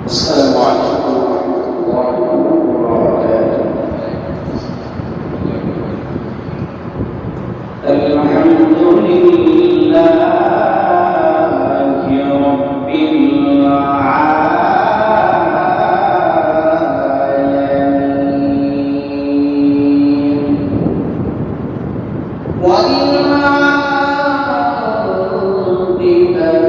السلام عليكم ورحمة الله وبركاته. الحمد لله رب العالمين والعاقبة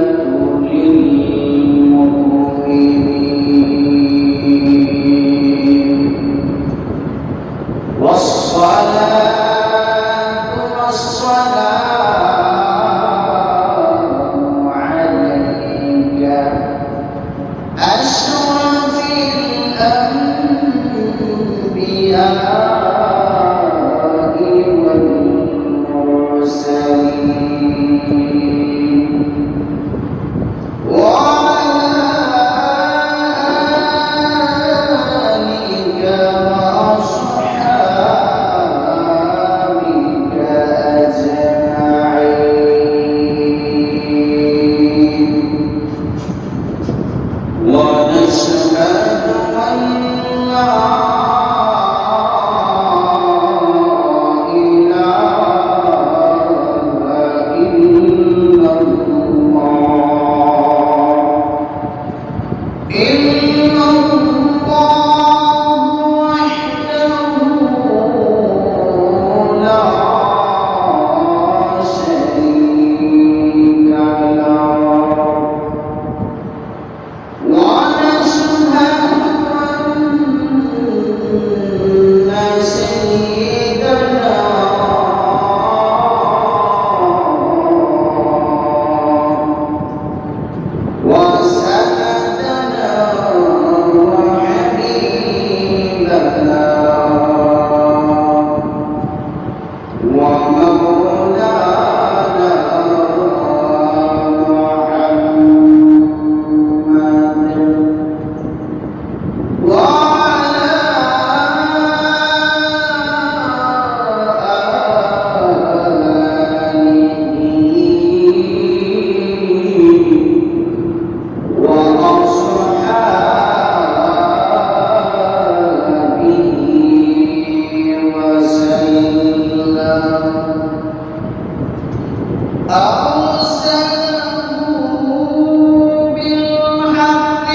للمتقين والصلاة والسلام عليك أشرف الأنبياء والمرسلين وعلى آلك وأصحابك أجمعين ونشهد أن لا إله إلا الله وحده لا شريك له ونشهد أن سيدنا وسندنا وحبيبنا ومولانا محمد وعلى آله وأصحابه وسلم أرسله بالحق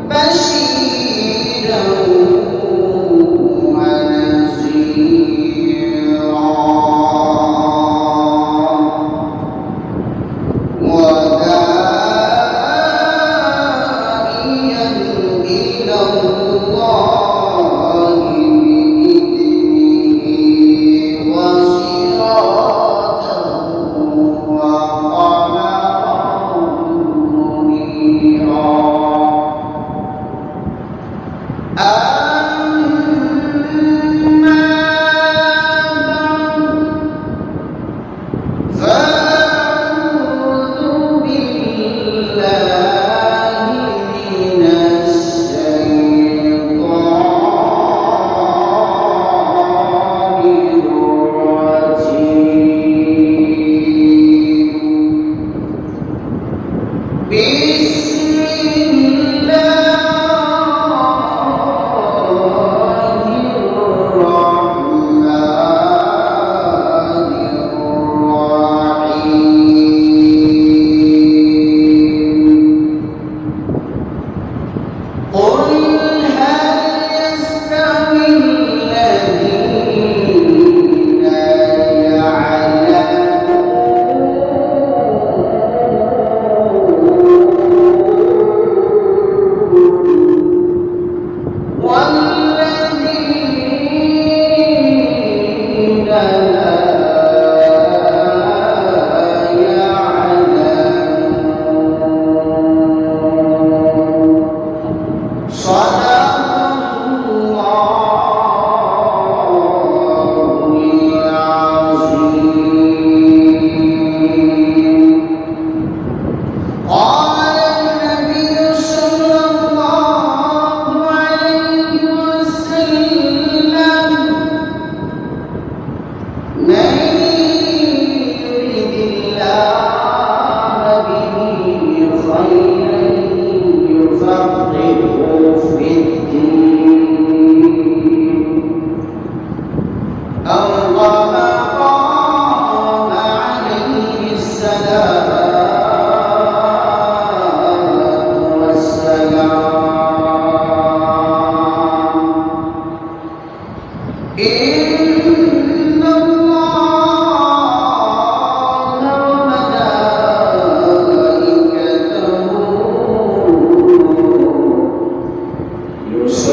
بشيرا ونذيرا وداعيا إلى الله بإذنه وسراجا وقمرا منيرا أما بعد فأعوذ بالله من الشيطان الرجيم بسم الله الرحمن الرحيم فقهه في الدين أو كما قال عليه الصلاة والسلام إن الله وملائكته يصلون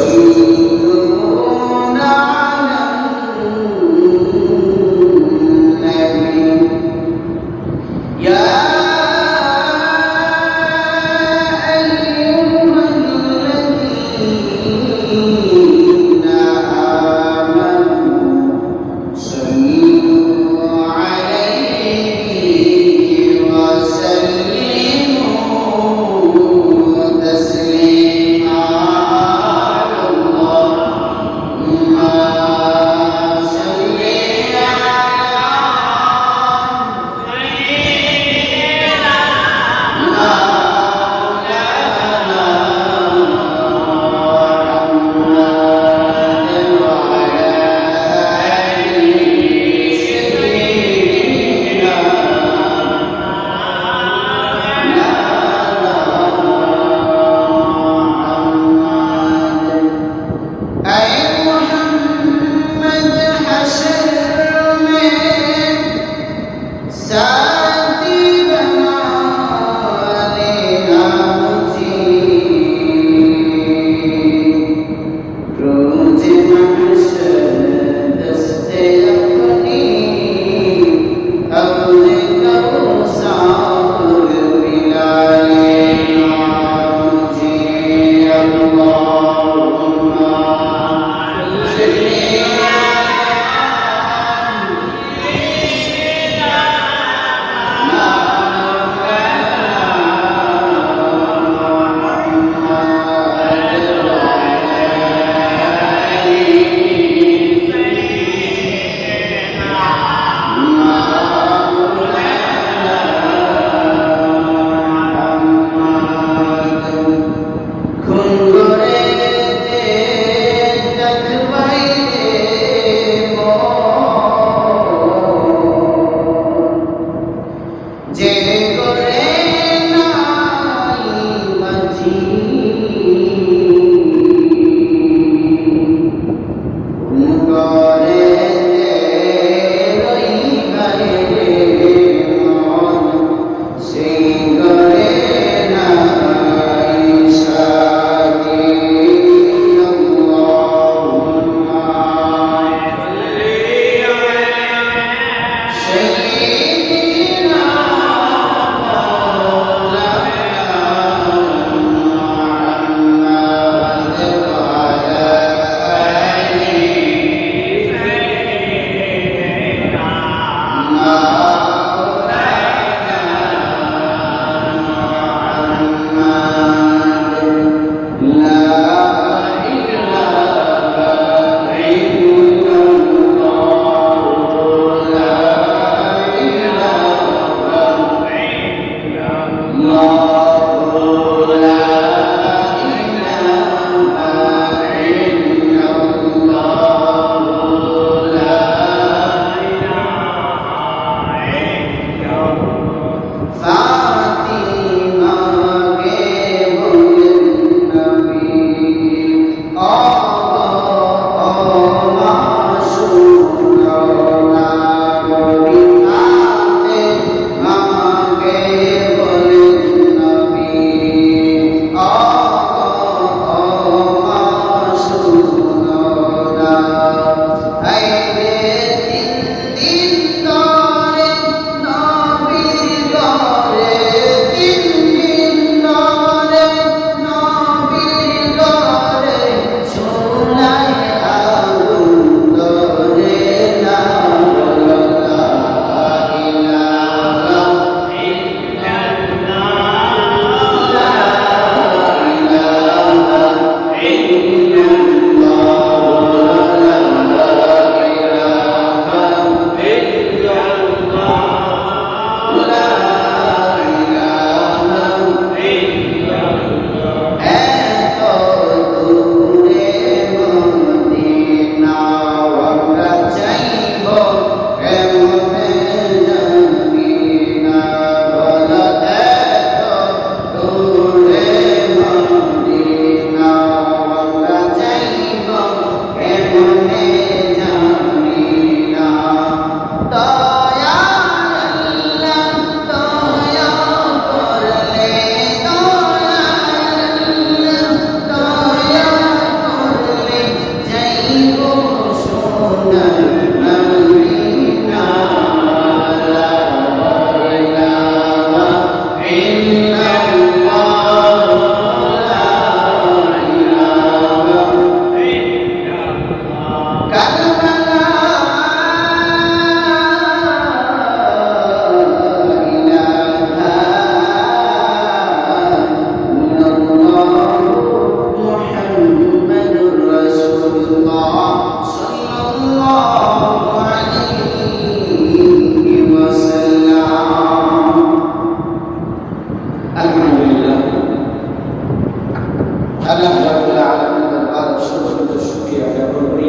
আল্লাহ রাব্বুল আলামিনের দরবারে শুকর শুকরিয়া জ্ঞাপন করি।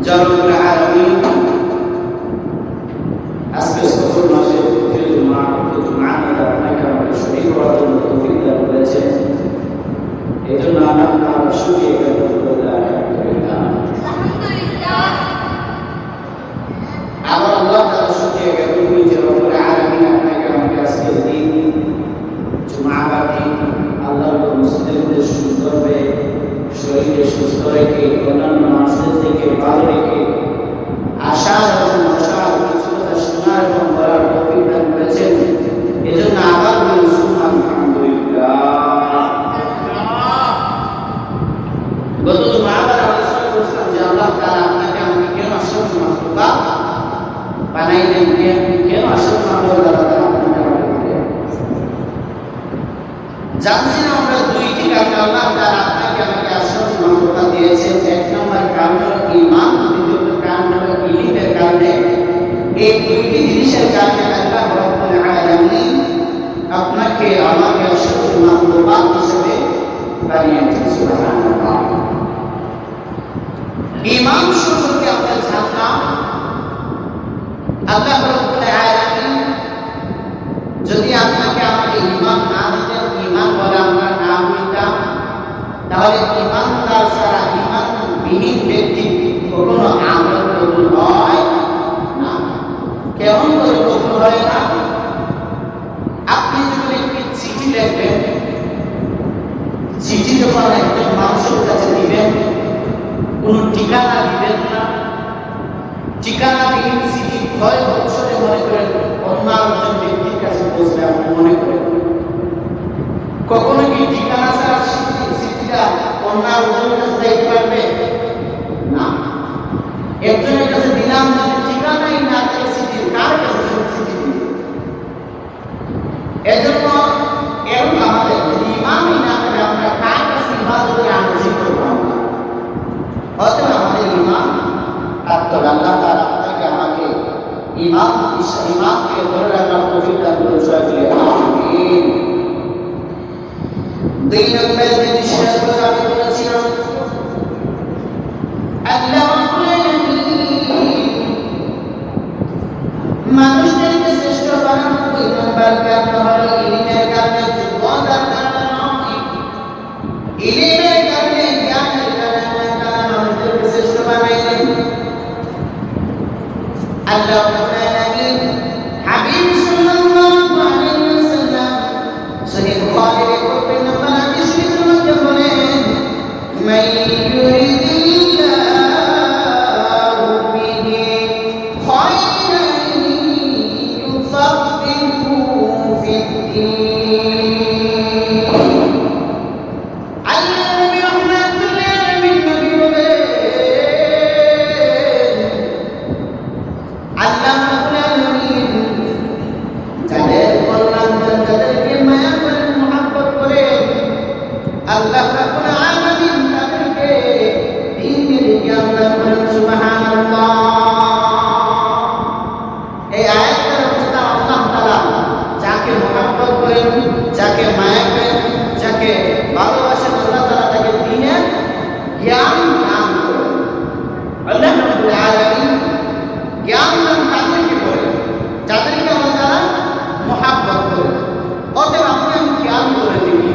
রব্বুল আলামিন আজকে সফর মাসের জুমা আপনাকে আমাকে শরীর করার জন্য তৌফিক দান করেছেন। এই জন্য আমরা শুকরিয়া জ্ঞাপন করি। আলহামদুলিল্লাহ। আবার আল্লাহ তাআলা শুকরিয়া জ্ঞাপন করি যে রব্বুল আলামিন আপনাকে আমাকে আজকে দিন জুমার দিন আল্লাহর মসজিদের মধ্যে সুন্দরভাবে শরীরে সুস্থ রেখে অন্যান্য মানুষদের থেকে ভালো রেখে আশার এবং আশার কিছু কথা শোনার এবং করার তৌফিক দান করেছেন। এজন্য আবার বলি আলহামদুলিল্লাহ। গত জুমাবার আলোচনা করছিলাম যে আল্লাহ তাআলা আপনাকে আমাকে কেন আশরাফুল মাখলুকাত বানাইলেন, কেন আশরাফুল মাখলুকাত জানছি না। আমরা দুইটি কারণে আল্লাহ তাআলা আপনাকে আমাকে আশরাফুল মাখলুকাত দিয়েছেন। এক নম্বর কারণ হলো ঈমান, দ্বিতীয় কারণ হলো ইলমের কারণে। এই দুইটি জিনিসের কারণে আল্লাহ রাব্বুল আলামিন আপনাকে আমাকে আশরাফুল মাখলুকাত হিসেবে বানিয়েছেন। সুবহানাল্লাহ। ঈমান সম্পর্কে আমরা জানলাম আল্লাহ রাব্বুল আলামিন যদি আপনাকে আমাকে ঈমান না দিতেন, ঈমান বলা আমরা না হইতাম, তাহলে ঈমানদার ছাড়া ঈমানবিহীন ব্যক্তি কখনো আমল কবুল হয় না। কেমন করে কবুল হয় না? আপনি যখন একটি চিঠি লিখবেন, চিঠি যখন একজন মানুষের কাছে দিবেন, কোনো ঠিকানা দিবেন না। ঠিকানাবিহীন চিঠি ভয় অবসরে মনে করেন অন্য একজন ব্যক্তির কাছে পৌঁছবে আপনি মনে করেন। কখনো কি ঠিকানা ছাড়া চিঠিটা অন্য একজনের কাছে যাইতে পারবে না। একজনের কাছে দিলাম, যদি ঠিকানাই না থাকে চিঠি কার কাছে চিঠি দিবে? এজন্য এরকম আমাদের যদি ইমানই না থাকে আমরা কার কাছে ইবাদত করে আনন্দিত করব? হয়তো আমাদের ইমান আত্মা আল্লাহ তাআলা আপনাকে আমাকে ইমানকে ধরে রাখার তৌফিক দান করুন। সবাই আমিন। দুই নম্বর যে বিষয়গুলো আমি বলেছিলাম, আল্লাহ রাব্বুল আলামিন মানুষদেরকে শ্রেষ্ঠ বানানোর দুই নম্বর কারণ হলো ইলমের কারণে, যোগ্যতার কারণে নয়। ইলমের কারণে, জ্ঞানের কারণে মানুষদেরকে শ্রেষ্ঠ বানাইলেন। আল্লাহ রাব্বুল আলামিন হাবিব সাল্লাল্লাহু আলাইহি ওয়াসাল্লাম সহিহ বুখারীর 71 নম্বর হাদিসের মধ্যে বলেন, মান ইউরিদিল্লাহু বিহি খায়রান ইউফাক্কিহু ফিদ্দীন। আল্লাহ রাব্বুল আলামিন তাদেরকে দ্বীনের জ্ঞান দান করেন। সুবহানাল্লাহ। এই আয়াতের অবস্থা আল্লাহ তাআলা যাকে মহব্বত করেন, যাকে মায়া করেন, যাকে ভালোবাসেন, আল্লাহ তাআলা তাকে দ্বীনের জ্ঞান দান করেন। আল্লাহ রাব্বুল আলামিন জ্ঞান দান কাদেরকে করেন? যাদেরকে আল্লাহ তাআলা মহব্বত করেন। অতএব আপনি আমি জ্ঞান করে দেখি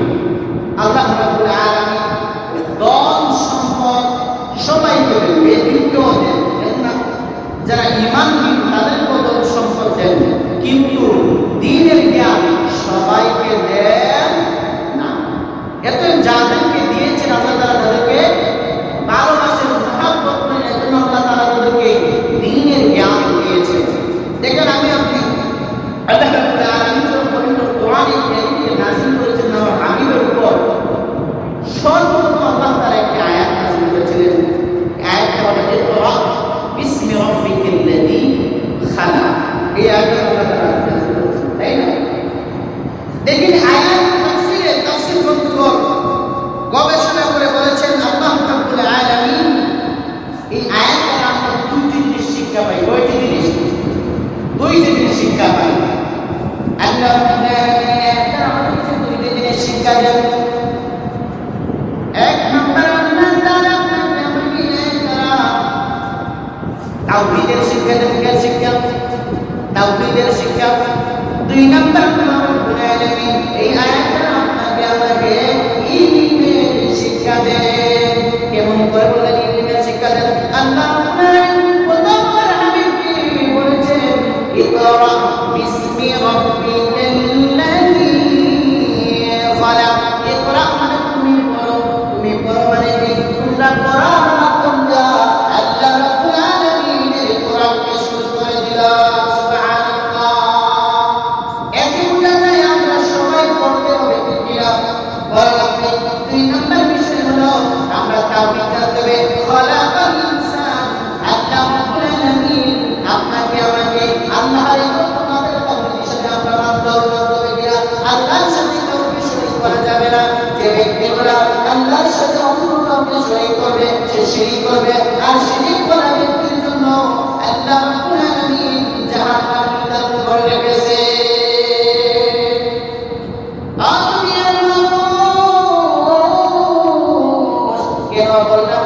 আল্লাহ রাব্বুল আলামিন ধন সম্পদ সবাইকে দেন, ব্যক্তিকেও দেন না। যারা ঈমানহীন তাদেরকেও ধন সম্পদ দেন, কিন্তু দ্বীনের জ্ঞান সবাইকে দেন না। এত যাদেরকে দিয়েছেন আল্লাহ তাআলা তাদেরকে ভালোবাসেন, মহব্বত করেন। এজন্য আল্লাহ তাআলা তাদেরকে দ্বীনের জ্ঞান দিয়েছেন। দেখেন আমি আপনি আল্লাহ রাব্বুল আলামিন যখন পবিত্র কোরআনে কারীমকে নাযিল করেছেন আমার হাবিবের উপর, সর্বপ্রথম আল্লাহ তাআলা একটি আয়াত নাযিল করেছিলেন। আয়াতটা হলো ইকরা বিসমি রাব্বিকাল্লাযী খালাক। এই আয়াতটা আল্লাহ তাআলা নাযিল করেছেন, তাই না? দেখেন আয়াত তাফসীর গ্রন্থকর গবেষণা করে বলেছেন আল্লাহ রাব্বুল আলামিন এই আয়াত দ্বারা আমরা দুইটি জিনিস শিক্ষা পাই। কয়টি জিনিস? দুইটি জিনিস শিক্ষা পাই। আল্লাহ রাব্বুল আলামিন এই আয়াত দ্বারা আমাদের দুইটি জিনিস শিক্ষা দেন। তাওহীদের শিক্ষা। 2 নাম্বার আল্লাহ রাব্বুল আলামিন এই আয়াতে আপনাকে আমাকে ইলমের শিক্ষা দেন। কেমন করে বলেন ইলমের শিক্ষা দেন? আল্লাহ রাব্বুল আলামিন প্রথমবার হাবিবকে বলেছেন ইকরা বিসমি রাব্বিকাল্লাযী খালাক। ইকরা মানে তুমি পড়ো, তুমি পড়ো মানে কি? তোমরা পড়ার মাধ্যম যা আল্লাহ রাব্বুল আলামিনের কোরআনকে শুরু করে দিলাম। সুবহানাল্লাহ। এতে বোঝা যায় আমরা সবাই পড়তে হবে কিনা? বলেন। 2 নম্বর বিষয় হলো আমরা তাওহীদ জানতে হবে। খালাকাল ইনসান, আল্লাহ রাব্বুল আলামিন আপনাকে আমাকে আল্লাহর ইবাদতের তাওহীদের সাথে আমরা মানতে হবে কিনা? আল্লাহর সাথে কাউকে শরীক করা যাবে না। যে ব্যক্তিরা আল্লাহর সাথে অন্য কাউকে শরীক করবে সে শিরক করবে, আর শিরক করা ব্যক্তির জন্য আল্লাহ রাব্বুল আলামিন জাহান্নাম নির্ধারণ করে রেখেছে। কেন বললাম?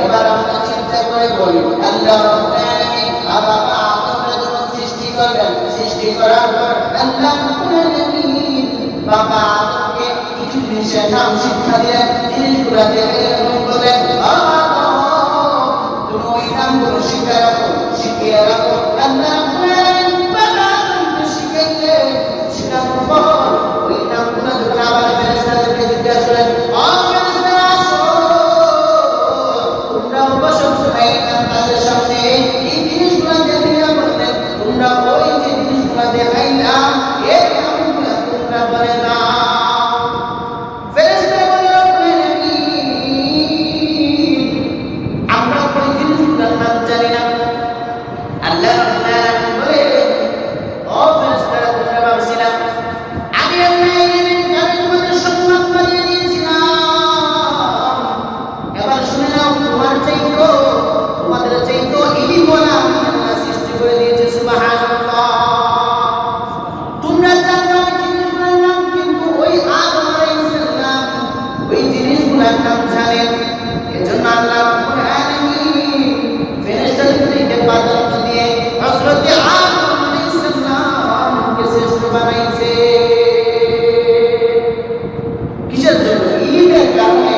এবার আমরা চিন্তা করে বলি, আল্লাহ রাব্বুল আলামিন বাবা আদমকে যখন সৃষ্টি করলেন, সৃষ্টি করার পর আল্লাহ রাব্বুল আলামিন বাবা আদমকে কিছু জিনিসের নাম শিক্ষা দিলেন। জিনিসগুলো দেখে এরকম বলেন, তুমি ওই নামগুলো শিখে রাখো, শিখিয়ে রাখো। আল্লাহ রাব্বুল আলামিন বাবা আদমকে শিখাইলেন। শিখানোর পর ওই নামগুলো যখন আবার ফেরেশতাদেরকে জিজ্ঞাসা করলেন, ফেরেশতারা আসো, তোমরা বসো তাদের সামনে। এই জিনিসগুলো দেখিয়ে বললেন, তোমরা ওই যে জিনিসগুলো দেখাইলাম এই নামগুলো তোমরা বলে দাও। ফেরেশতারা বললেন, আমরা ওই জিনিসগুলোর নাম জানি না। আল্লাহ রাব্বুল আলামিন বলেন, ও ফেরেশতারা তোমরা ভাবছিলাম আমি আল্লাহ আমি তোমাদের সম্মান বাড়িয়ে দিয়েছিলাম। এবার শুনে নাও, তোমাদের চাইতো ইলমওয়ালা আমি আল্লাহ সৃষ্টি করে দিয়েছি। সুবহানাল্লাহ। তোমরা জানো ওই জিনিসগুলোর নাম, কিন্তু ওই আদম আলাইহিস সালাম ওই জিনিসগুলোর নাম জানেন। এজন্য আল্লাহ রাব্বুল আলামিন ফেরেশতাদেরকে প্রাধান্য দিয়ে হযরত আদম আলাইহিস সালামকে শ্রেষ্ঠ বানাইছে। কিসের জন্য? ইলমের কারণে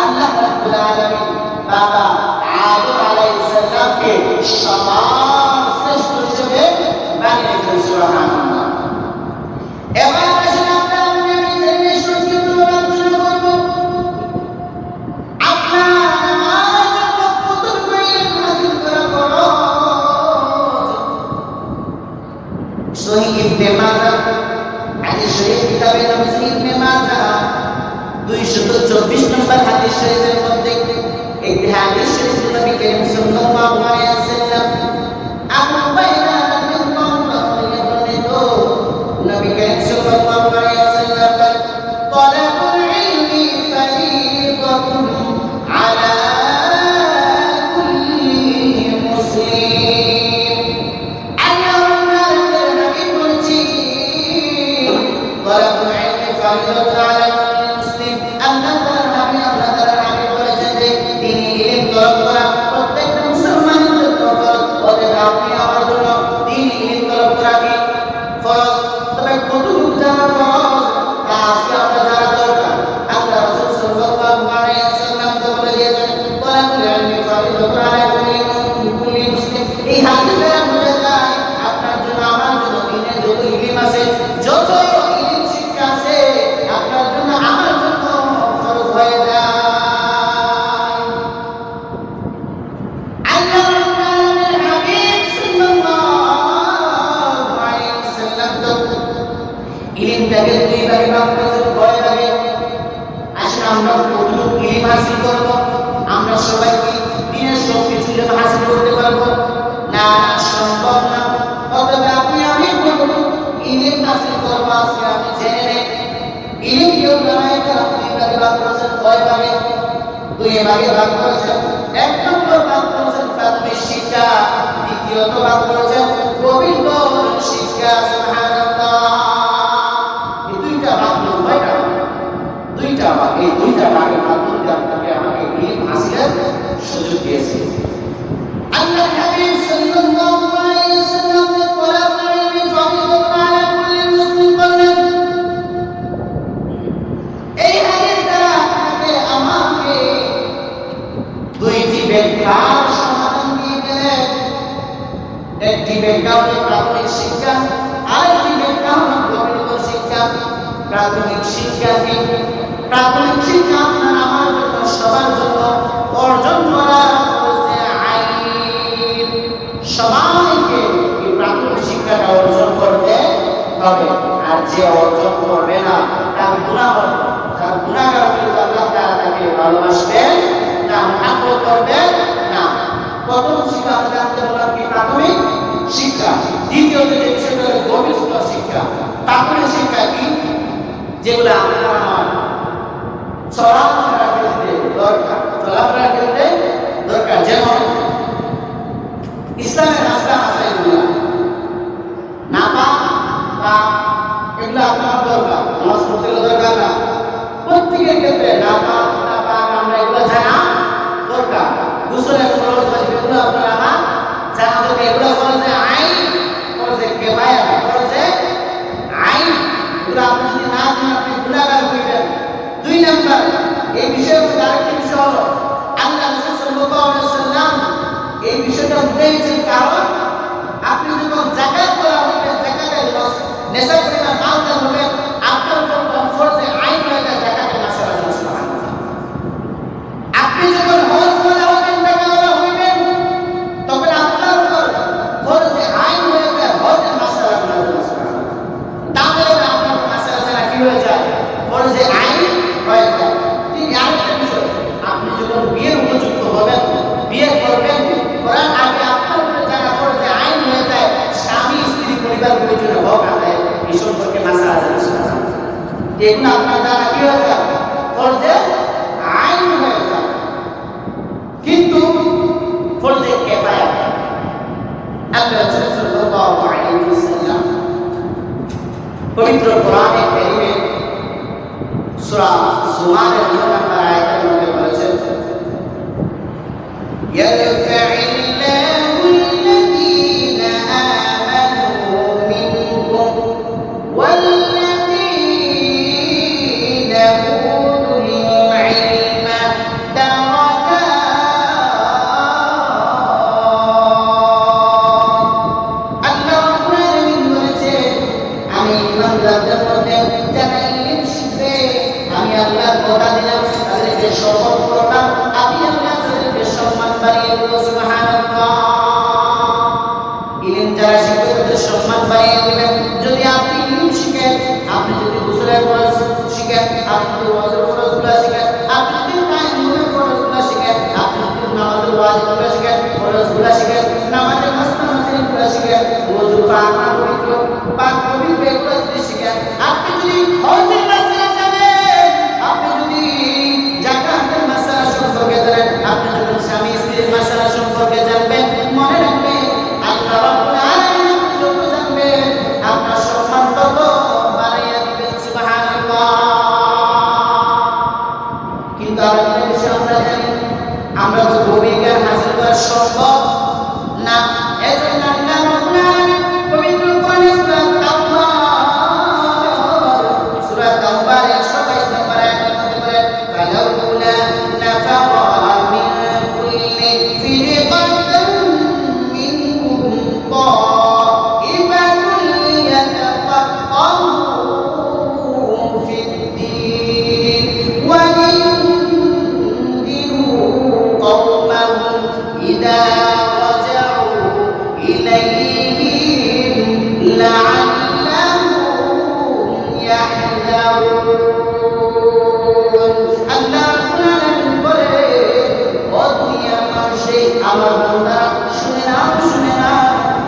আল্লাহ রাব্বুল আলামিন বাবা আদম আলাইহিস সালামকে সমান শ্রেষ্ঠ হিসেবে বানিয়েছেন। সুবহানাল্লাহ। এবার আসলে আমরা নিজেদের সঙ্গীত আলোচনা করব। আপনার আমার জন্য কতটুকু ইলম হাসিল করা ফরজ। সহিহ ইবনে মাজাহ হাদিস শরীফ কিতাবে নবী ইবনে মাজাহ 224 নম্বর হাদিস শরীফের মধ্যে একটি হাদিস শরীফ নবী করিম সাল্লাল্লাহু আলাইহি ওয়াসাল্লাম আবু হুরায়রা রাদিয়াল্লাহু আনহু বর্ণিত, নবী করিম সাল্লাল্লাহু আলাইহি ওয়াসাল্লাম বলেন, তালাবুল ইলমি ফারিদাতুন আলা কুল্লি মুসলিম। আল্লাহর নবী বলেছেন, তালাবুল ইলমি ফারিদাতুন আলা কুল্লি মুসলিম। আল্লাহ তাআলা বলেছেন যে তিনি ইলম তলব করা প্রত্যেকটা মুসলমানের জন্য ফরজ। অতএব আপনি আমার জন্য তিনি ইলম তলব করা কি ফরজ। তবে কতটুকু জানা ফরজ তা আজকে আমরা জানা দরকার। আল্লাহ রাসূল সাল্লাল্লাহু আলাইহি ওয়াসাল্লাম তো বলে দিয়েছেন, তালাবুল ইলমি ফারিদাতুন আলা কুল্লি মুসলিম। এই হাদিসে বোঝা যায় আপনার জন্য আমার জন্য দিনের যত ইলম আছে, যত ইলম শিক্ষা আছে, আপনার জন্য আমার জন্য ফরজ হয়ে যায়। আল্লাহ রাব্বুল হাবিব সাল্লাল্লাহু আলাইহি ওয়াসাল্লাম তো ইলমটাকে দুই ভাগে ভাগ করেছেন, কয় ভাগে? আসলে আমরা কতটুকু ইলম হাসিল করব? আমরা সবাই কি দিনের সব কিছু ইলম হাসিল করতে পারবো? না, সম্ভব না। অতএব আপনি আমি কতটুকু ইলম হাসিল করবো আজকে আমি জেনে নেই। ইলম কেউ জানায় তারা দুই ভাগে ভাগ করেছেন, কয় ভাগে? 2 ভাগে ভাগ করেছেন। 1 নম্বর ভাগ করেছেন প্রাথমিক শিক্ষা, দ্বিতীয়ত ভাগ করেছেন পবিত্র শিক্ষা। সুবহানাল্লাহ। এই দুইটা ভাগ হয় না, দুইটা ভাগ। এই দুইটা ভাগের মাধ্যমে আপনাকে আমাকে ইলম হাসিলের সুযোগ দিয়েছে। আল্লাহ হাবিব সাল্লাল্লাহু আলাইহি ওয়াসাল্লাম বলেন, বেকার সমাধান দিয়ে গেলেন। একটি বেকার হলো প্রাথমিক শিক্ষা, আরেকটি বেকার হলো গভীরতর শিক্ষা। প্রাথমিক শিক্ষা কি? প্রাথমিক শিক্ষা আপনার আমার জন্য সবার জন্য অর্জন করা হচ্ছে আইন। সবাইকে এই প্রাথমিক শিক্ষাটা অর্জন করতে হবে। আর যে অর্জন করবে না তার গুনাহ হবে, তার গুনাহগার কিন্তু আল্লাহ তাআলা তাকে ভালোবাসবেন না, মহব্বত করবেন না। প্রথম শিক্ষা আমরা জানতে পারলাম কি? প্রাথমিক শিক্ষা। দ্বিতীয়ত যে বিষয়টা হলো গভীরতর শিক্ষা। প্রাথমিক শিক্ষা কি? যেগুলো আমরা আমার চলাফেরার ক্ষেত্রে দরকার, চলাফেরার ক্ষেত্রে দরকার। যেমন ইসলামের রাস্তা আছে এগুলো নাপাক বা এগুলো আপনার দরকার, নামাজ পড়তে দরকার না। প্রত্যেকের ক্ষেত্রে নাপাক আমরা এগুলো জানা দরকার। গোসলের ফরজ এগুলো আপনার আমার জানা দরকার। এগুলো ফরজে আইন, ফরজে কিফায়া, ফরজে আইন। এগুলো আপনি যদি না জানেন আপনি গুনাহগার হইবেন। দুই নাম্বার এই বিষয়ের মধ্যে আরেকটি বিষয় হলো আল্লাহ রাসূল সাল্লাল্লাহু আলাইহি ওয়াসাল্লাম এই বিষয়টা উল্লেখের কারণ আপনি যখন যাকাত করা হবে, যাকাতের নেশাব পরিমাণ মাল দান হবে, আপনার উপর ফরজে আইন হয়ে যায় যাকাতের মাসআলা। আপনি যখন হজ করা হবেন, যাকাত করা হইবেন, তখন আপনার উপর ফরজে আইন হয়ে যায় হজের মাসআলা। তাহলে আপনার মাসআলা ছাড়া কি হয়ে যায়? ফরজে আইন হয়ে যায়। ঠিক আরেকটা বিষয়, আপনি যখন বিয়ের উপযুক্ত হবেন, বিয়ে করবেন, করার আগে আপনার উপরে যারা ফরজে আইন হয়ে যায়, স্বামী স্ত্রী পরিবার পরিজনের হক আদায়, এই সম্পর্কে মাসআলা জানা। এগুলো আপনার যারা কি হয়ে যায়? ফরজে আইন হয়ে যায়। কিন্তু ফরজে কিফায়া আল্লাহ রাসূল সাল্লাল্লাহু আলাইহি ওয়াসাল্লাম পবিত্র কোরআনে কারীমে সূরা জুমারের 9 নম্বর আয়াতের মধ্যে বলেছেন, ইয়ারফা'িল্লাহু আল্লাযীনা আমানু মিনকুম ওয়াল্লাযীনা উতুল ইলমা দারাজাত। আল্লাহ রাব্বুল আলামিন বলেছেন, আমি ইমানদারদের মধ্যে যারা ইলম শিখবে, আমি আল্লাহ কথা দিলাম, তাদেরকে শপথ করলাম, আমি আল্লাহ তাদেরকে সম্মান বাড়িয়ে দেব। সুবহানাল্লাহ। ইলম যারা শিখবে তাদের সম্মান বাড়িয়ে দিবেন। যদি আপনি ইলম শিখেন, আপনি যদি গোসলের ফরজ শিখেন, আপনি যদি ওয়াজের ফরজগুলো শিখেন, আপনি যদি তায়াম্মুমের ফরজগুলো শিখেন, আপনি যদি নামাজের ওয়াজিবগুলো শিখেন, ফরজগুলো শিখেন, নামাজের মাসআলাগুলো শিখেন, ওযু পাক পবিত্র এগুলো যদি শিখেন, আপনি যদি হজের মাসআলা জানেন, আপনি যদি যাকাতের মাসআলা সম্পর্কে জানেন, আপনি যদি স্বামী স্ত্রীর মাসআলা সম্পর্কে জানবেন, মনে রাখবেন আল্লাহ রাব্বুল আলামিন যত জানবেন আপনার সম্মান তত বাড়াইয়া দিবেন। সুবহানাল্লাহ। কিন্তু আরেকটা বিষয় আমরা জানি, আমরা তো গভীর জ্ঞান হাসিল করা সম্ভব না। এজন্য আল্লাহ রাব্বুল আলামিন পবিত্র কোরআনে সূরা তাওবার 122 নম্বর আয়াতের মধ্যে বলেন, ফালাউলা নাফারা মিন কুল্লি ফিরকাতিন মিনহুম তাইফাতুন লিয়াতাফাক্কাহু ফিদ-দীন ওয়া লিয়ুনদিরু কওমাহুম ইযা রাজাউ ইলাইহিম লাআল্লাহুম ইয়াহযারুন। আল্লাহ রাব্বুল আলামিন বলে, ও দুনিয়ার মানুষে, আমার বান্দারা শুনে নাও, শুনে নাও,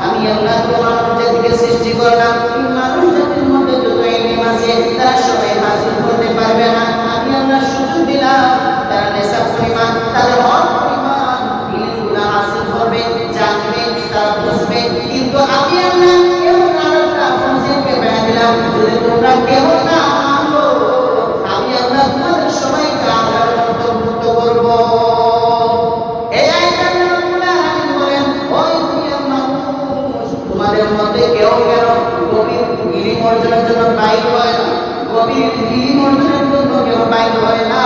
আমি আল্লাহ তোমার জাতিকে সৃষ্টি করলাম, মানুষ জাতির মধ্যে যত ইলম আছে তারা সবাই হাসিল করতে পারবে না। আমি আল্লাহ সুযোগ দিলাম, তারা নেশাব পরিমাণ, তাদের হক পরিমাণ ইলমগুলো হাসিল করবে, জানবে, তারা বুঝবে। কিন্তু আমি আল্লাহ এমন আরেকটা ফরজকে বায়া দিলাম, যদি তোমরা কেউ না মানো, আমি আল্লাহ তোমাদের সবাইকে আযাবের অন্তর্ভুক্ত করব। এই আয়াতে আল্লাহ রাব্বুল আলামিন বলেন, ও দুনিয়ার মানুষ, তোমাদের মধ্যে কেউ কেন গভীর ইলম অর্জনের জন্য বাইর হয় না, গভীর ইলম অর্জনের জন্য কেউ বাইর হয় না।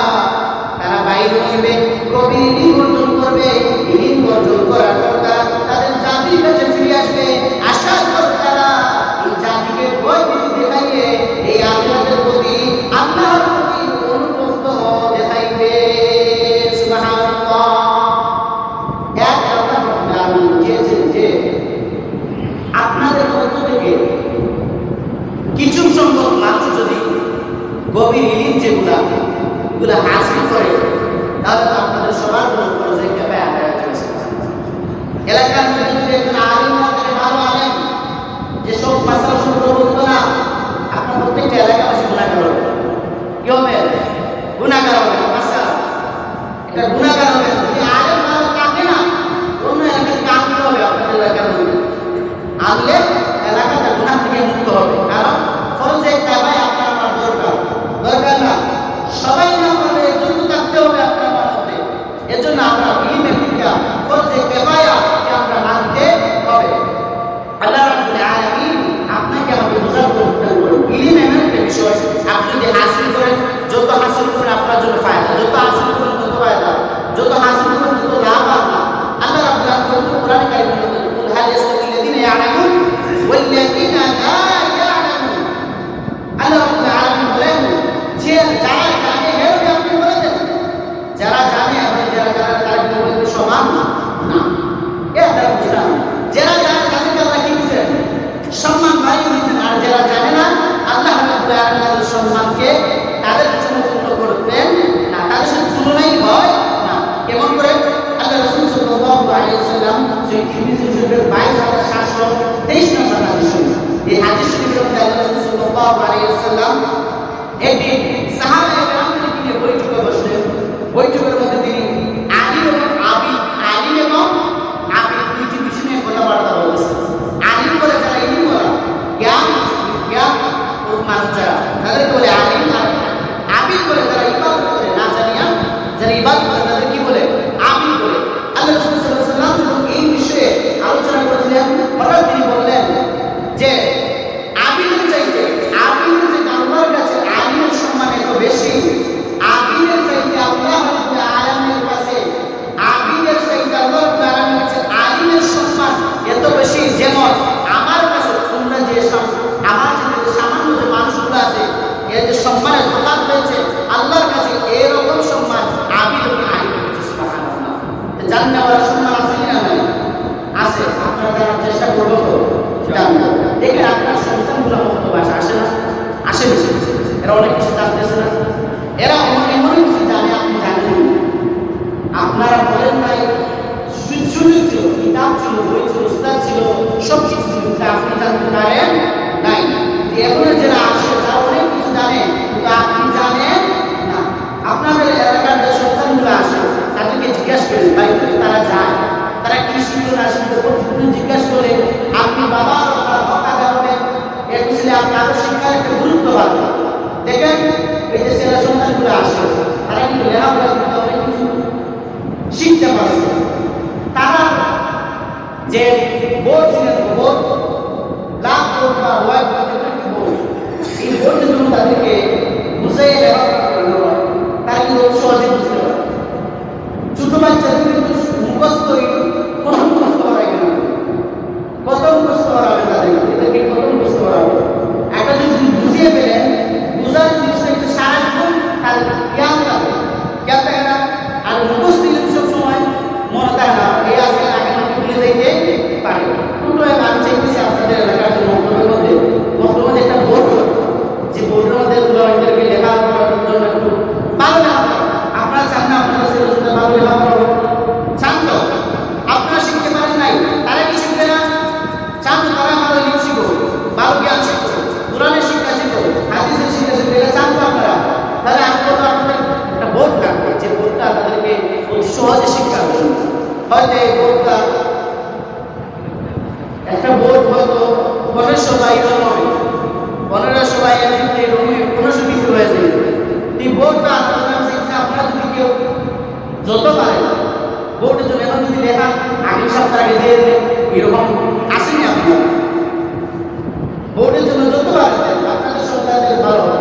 তারা বাইর হইবে, গভীর ইলম অর্জন করবে, হবে, ইলিম অর্জন করার পর তারা তাদের জাতির কাছে ফিরে আসবে, আসার পর তারা এই জাতিকে ভয় ভীতি দেখাইয়ে এই আখিরাতের প্রতি আল্লাহর প্রতি অনুগত দেখাইবে। সুবহানাল্লাহ। এক আল্লাহ রাব্বুল আলামিন চেয়েছেন যে আপনাদের মধ্য থেকে কিছু সংখ্যক মানুষ যদি গভীর ইলিম যেগুলা হাসিল করে, তাহলে তো আপনাদের সবার জন্য ফরজে কিফায়া আদায় হয়ে যাবে। এলাকার মধ্যে যদি একজন আলিম থাকে, ভালো আলেম, যে সব মাসালা শুরু বলতো না, আপনার প্রত্যেকটা এলাকাবাসী গুনাহগার হবে। কি হবে? গুনাহগার হবে। মাসালা এটা গুনাহগার হবে। যদি আলেম ভালো থাকে না, অন্য এলাকায় কাজ করতে হবে। আপনাদের এলাকার মধ্যে আনলে এলাকাটা গুনাহ থেকে মুক্ত হবে। কারণ ফরজে কিফায়া আপনার আমার দরকার না। সবাই না পারলে এজন্য থাকতে হবে আপনার মধ্যে। এজন্য আমরা ইলমে ফিকা ফরজে কিফায়াকে আমরা মানতে হবে। আল্লাহ রাব্বুল আলামিন আপনাকে আমাকে বোঝার তৌফিক দান করুন। ইলম এমন একটা বিষয়, আপনি যদি হাসিল করেন, যত হাসিল করেন আপনার জন্য ফায়দা, যত হাসিল করেন তত ফায়দা, যত হাসিল করেন তত লাভ আপনার। আল্লাহ রাব্বুল আলামিন কোরআনে কারীমে বলেন, কুল হাল ইয়াস্তাবিল্লাযীনা ইয়ালামুন ওয়াল্লাযীনা লা ইয়ালামুন। আল্লাহ রাব্বুল আলামিন বলেন যে যারা জানে হেরবে আপনি বলে দেন, যারা জানে এবং যারা জানে তারা কি বলতে সমান না। এটা বুঝলাম, যারা জানে তাদেরকে আল্লাহ কি দিয়েছেন? সম্মান বাড়িয়ে দিয়েছেন। আর যারা জানে না, আল্লাহ রাব্বুল আলামিন তাদের সম্মানকে তাদের পিছনে পূর্ণ করবেন না, তাদের সাথে তুলনাই হয় না। কেমন করে? আল্লাহ রাসূল সাল্লাল্লাহু আলাইহি ওয়াসাল্লাম সেই তিরমিজি শরীফের 22723 নম্বর হাদিস, এই হাদিস শরীফের মধ্যে আল্লাহ রাসূল সাল্লাল্লাহু আলাইহি ওয়াসাল্লাম একদিন সাহাবায়ে কেরামদেরকে নিয়ে বৈঠকে বসলেন। বৈঠকের মধ্যে তিনি আলিম এবং আবিদ দুইটি বিষয় নিয়ে কথাবার্তা বলেছেন। আলিম বলে যারা ইলম বলা, জ্ঞান ও মানুষ তাদেরকে বলে আলিম। আর আবিদ বলে যারা ইবাদত করে না জানিয়া, যারা ইবাদত করে তাদের কি বলে? আবিদ বলে। আল্লাহ রাসূল সাল্লাল্লাহু আলাইহি ওয়াসাল্লাম যখন এই বিষয়ে আলোচনা করেছিলেন, হঠাৎ তিনি বললেন যে আবিদের চাইতে আল্লাহর কাছে আলিমের সম্মান এত বেশি। আবিদের চাইতে আল্লাহ রাব্বুল আলামিনের কাছে, আবিদের চাইতে আল্লাহ রাব্বুল আলামিনের কাছে আলিমের সম্মান এত বেশি। যেমন আমার কাছে তোমরা যে আমার যে সামান্য যে মানুষগুলো আছে, এর যে সম্মানের প্রকাশ হয়েছে আল্লাহর কাছে, এরকম সম্মান আবিদ এবং আলিমের কাছে। সুবহানাল্লাহ। জান্নাতের সম্মান আছে না? আছে। আপনারা জানার চেষ্টা করবো তো জানবো। দেখেন আপনার সন্তানগুলো মতো ভাষা আসে না, আসে বেশি। এরা অনেক কিছু জানতেছে না, এরা এমন কিছু জানে আপনি জানেন। আপনারা বলেন নাই সুযোগ ছিল, কিতাব ছিল, বই ছিল, উস্তাদ ছিল, সব কিছু ছিল, আপনি জানতে পারেন নাই। এখন যারা আসে তারা অনেক কিছু জানে, কিন্তু আপনি জানেন না। আপনাদের এলাকার যে সন্তানগুলো আসে তাদেরকে জিজ্ঞাসা করেন ভাই তারা যায়, তারা কি শিখলো না শিখলো, প্রতিদিন জিজ্ঞাসা করে আপনি বাবা হক আদায় হবেন। এর পিছনে আপনার শিক্ষার একটা গুরুত্ব বাড়বে। দেখেন এই যে ছেলে সন্তানগুলো আসে, তারা কিন্তু লেখাপড়া করতে অনেক কিছু শিখতে পারছে। তারা যে বোর্ড ছিল, বোর্ড লাভ বোর্ড বা হোয়াইট বোর্ড, এই বোর্ডের জন্য তাদেরকে বুঝাই লেখাপড়া করানো হয়, তারা কিন্তু সহজে বুঝতে পারে। ছোট বাচ্চাদের কিন্তু মুখস্থ কত মুখস্থ করা গেল, কত মুখস্থ করা হবে তাদেরকে কত মুখস্থ করা হবে। একটা যদি বুঝিয়ে পেলেন, বুঝার জিনিসটা একটু সারা জীবন তার জ্ঞান থাকে, জ্ঞান থাকে না। আর মুখস্থ সব সময় মনে থাকে না, এই আজকে আগে নাকি ভুলে যাইতে পারে। কিন্তু আমি চাইতেছি আপনাদের এলাকার মন্তব্যের মধ্যে একটা বোর্ড, যে বোর্ডের মধ্যে আমাদেরকে লেখা করার জন্য একটু ভালো না। আপনারা চান না আপনারা ছেলে ভালো লেখা করবো, চান তো? আপনারা শিখতে পারেন নাই, তারা কি শিখবে না? চান তো তারা ভালো লিখ শিখো, ভালো জ্ঞান শিখো, কোরআনের শিক্ষা শিখো, হাদিসের শিক্ষা শিখো, এটা চান তো আপনারা? তাহলে আপনাদের একটা বোর্ড থাকবে, যে বোর্ডটা তাদেরকে অতি সহজে শিক্ষা দেবে। হয়তো এই বোর্ডটা একটা বোর্ড হয়তো 1500 বা 1500 বা 1500 বিক্রি হয়ে যায়। এই বোর্ডটা আপনারা যদি কেউ যত পারে বোর্ডের জন্য এখন যদি লেখা আগের সপ্তাহ আগে দিয়ে দেবে, এরকম আসেনি। আপনি বোর্ডের জন্য যত পারে আপনাদের সন্তানদের ভালো হবে,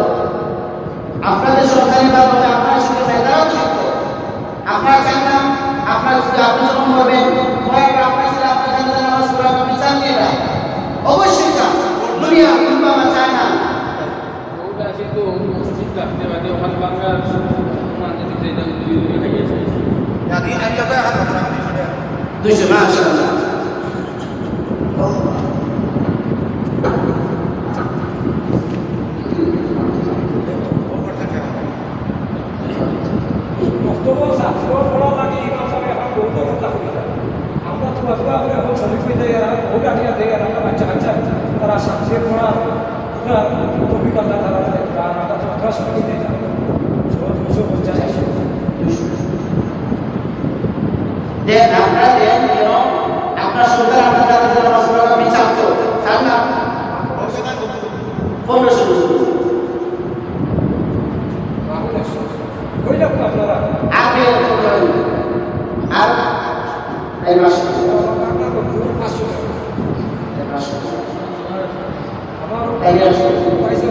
আপনাদের সন্তানের ভালো হবে, আপনারা শিখে তারাও শিখতো। আপনারা চান না আপনার যদি Jadi aja kan ada orang di sana. 200 masyaallah বক্তব্য ছাত্র পড়া লাগে ইমাম সাহেব এখন বহুত কথা কইতা আমরা তো বাজবা করে এখন শরীফ হয়ে যায় আর বহুত আনিয়া দেয় আর আমরা বাচ্চা বাচ্চা তারা সাথে পড়া ওরা অভিজ্ঞতা তারা আর আমরা তো ক্লাস করে দেয় না সব বুঝা যায় দেন আপনারা দেন এবং আপনার সরকার আপনার দাদা রাসূলুল্লাহ আমি চাচ্ছো চান না 1500 কইলা আপনারা আগে আর এই মাস আমার এই মাস পয়সা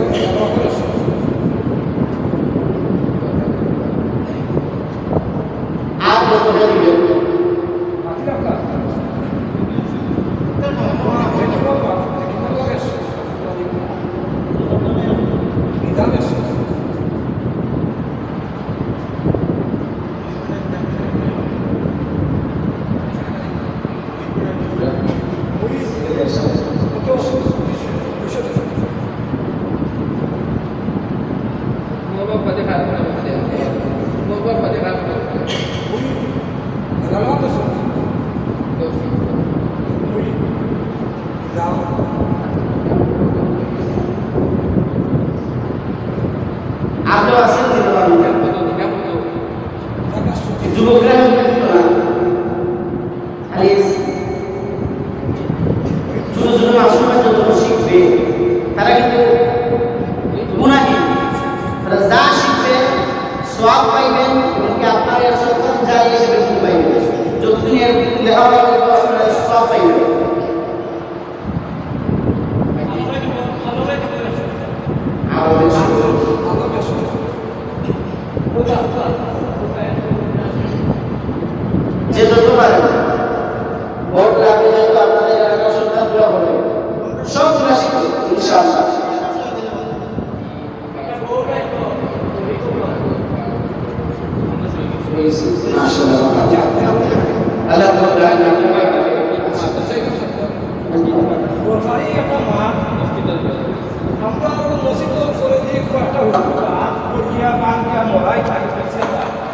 আর লোক দিবেন আপনি আছেন যুবকরা কিন্তু না খালি ছোট ছোট মাসুম যত শিখবে তারা কিন্তু গুনাহীন তারা যা শিখবে সওয়াব পাইবেন এমনকি আপনার সরকার যা হিসেবে কিন্তু পাইবেন যতদিন এর লেখাপড়া করবে আপনারা সওয়াব পাইবেন যে যত পারে ভোট লাগবে যত আপনাদের এলাকার সরকার দোয়া করবে সবগুলো শিখবে ইনশাআল্লাহ আল্লাহ সরকারি একটা মাঠ আমরা মসজিদ করে দিয়ে একটা হুকুমা করিয়া বাঙ্গিয়া মরাই থাকে